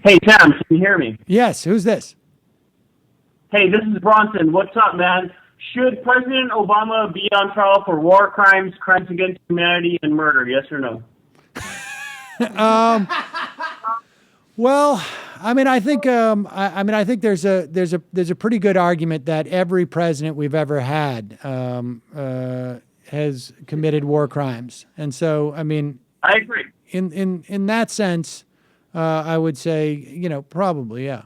Hey, Sam, can you hear me? Yes, who's this? Hey, this is Bronson. What's up, man? Should President Obama be on trial for war crimes, crimes against humanity, and murder? Yes or no? Well, I mean, I think I think there's a pretty good argument that every president we've ever had has committed war crimes, and so I mean, I agree. in that sense, I would say probably yeah.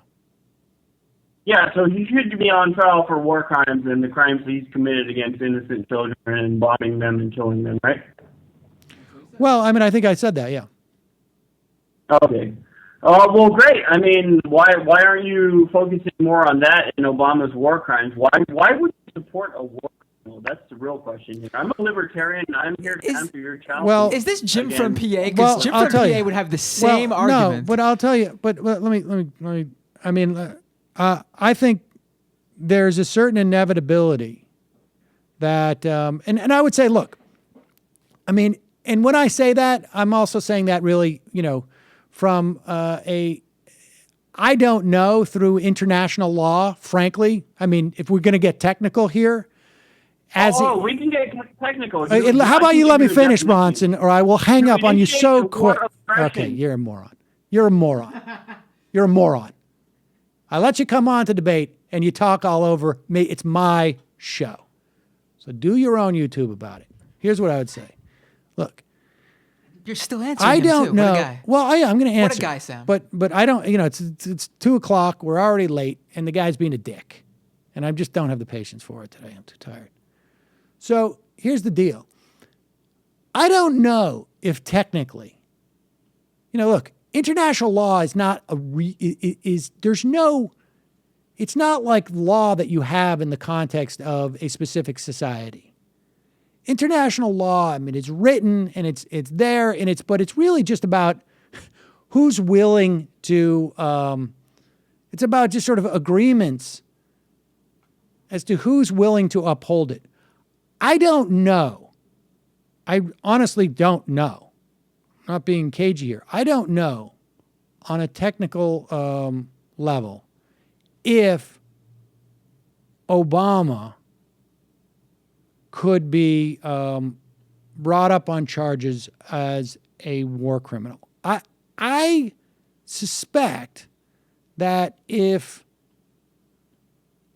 Yeah, so he should be on trial for war crimes and the crimes that he's committed against innocent children and bombing them and killing them, right? Well, I mean, I think I said that, yeah. Okay. Well, great. I mean, why aren't you focusing more on that and Obama's war crimes? Why would you support a war criminal? That's the real question here. I'm a libertarian. I'm here to answer your challenge. Well, is this Jim again. from PA? Because Jim from PA would have the same argument. No, but I'll tell you. But let me. I mean, I think there's a certain inevitability that, and I would say, look, I mean, and when I say that, I'm also saying that really, from I don't know through international law, frankly. I mean, if we're going to get technical here. We can get technical. How about you let me finish, Bronson, or I will hang up on you so quick. Okay, you're a moron. You're a moron. You're a moron. I let you come on to debate, and you talk all over me. It's my show. So do your own YouTube about it. Here's what I would say. Look. You're still answering I don't too. know. What a guy. Well, I'm going to answer. What a guy, Sam. But I don't, it's 2:00. We're already late, and the guy's being a dick. And I just don't have the patience for it today. I'm too tired. So here's the deal. I don't know if technically, look, international law is not it's not like law that you have in the context of a specific society. International law, I mean, it's written and it's there and but it's really just about who's willing to, it's about just sort of agreements as to who's willing to uphold it. I don't know. I honestly don't know. I'm not being cagey here. I don't know on a technical level if Obama could be brought up on charges as a war criminal. I suspect that if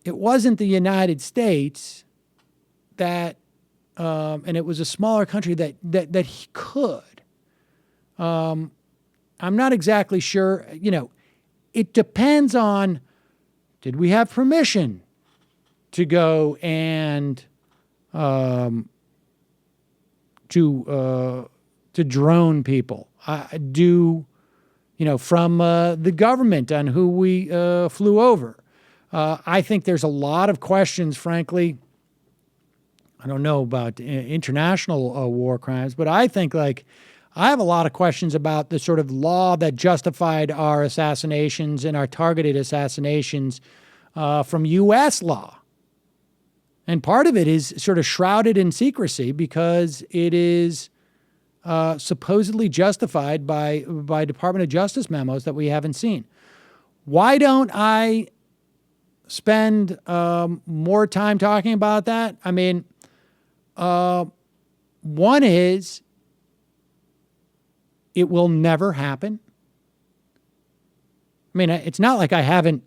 it wasn't the United States that and it was a smaller country that he could. I'm not exactly sure. It depends on, did we have permission to go and to drone people? From the government on who we flew over. I think there's a lot of questions, frankly. I don't know about international war crimes, but I think I have a lot of questions about the sort of law that justified our assassinations and our targeted assassinations from U.S. law. And part of it is sort of shrouded in secrecy because it is supposedly justified by Department of Justice memos that we haven't seen. Why don't I spend more time talking about that? I mean, one is it will never happen. I mean, it's not like I haven't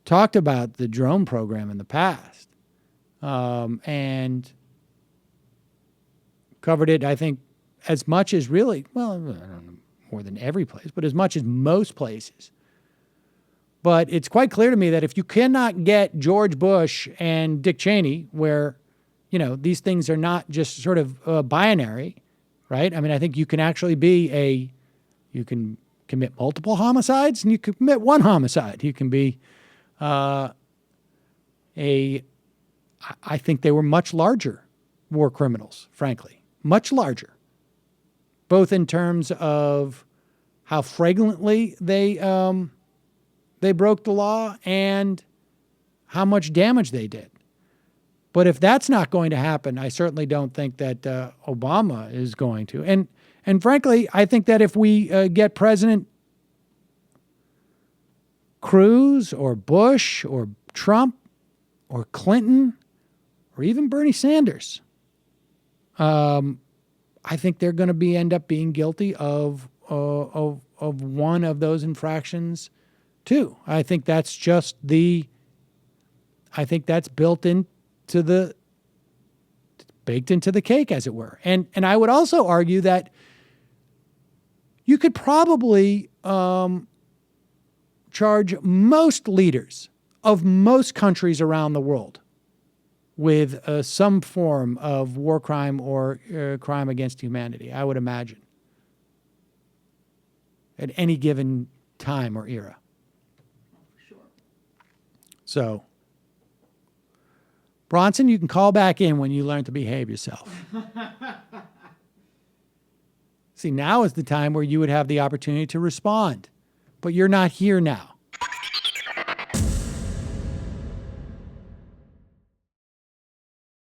talked about the drone program in the past and covered it, I think, as much as really, well, I don't know, more than every place, but as much as most places. But it's quite clear to me that if you cannot get George Bush and Dick Cheney, where, these things are not just sort of binary, right? I mean, I think you can actually you can commit multiple homicides and you can commit one homicide. You can be I think they were much larger war criminals, frankly, much larger, both in terms of how flagrantly they broke the law and how much damage they did. But if that's not going to happen, I certainly don't think that Obama is going to. And frankly, I think that if we get President Cruz or Bush or Trump or Clinton or even Bernie Sanders, I think they're going to end up being guilty of one of those infractions too. I think that's baked into the cake, as it were. And I would also argue that you could probably charge most leaders of most countries around the world with some form of war crime or crime against humanity, I would imagine, at any given time or era. Sure. So, Bronson, you can call back in when you learn to behave yourself. See, now is the time where you would have the opportunity to respond, but you're not here now.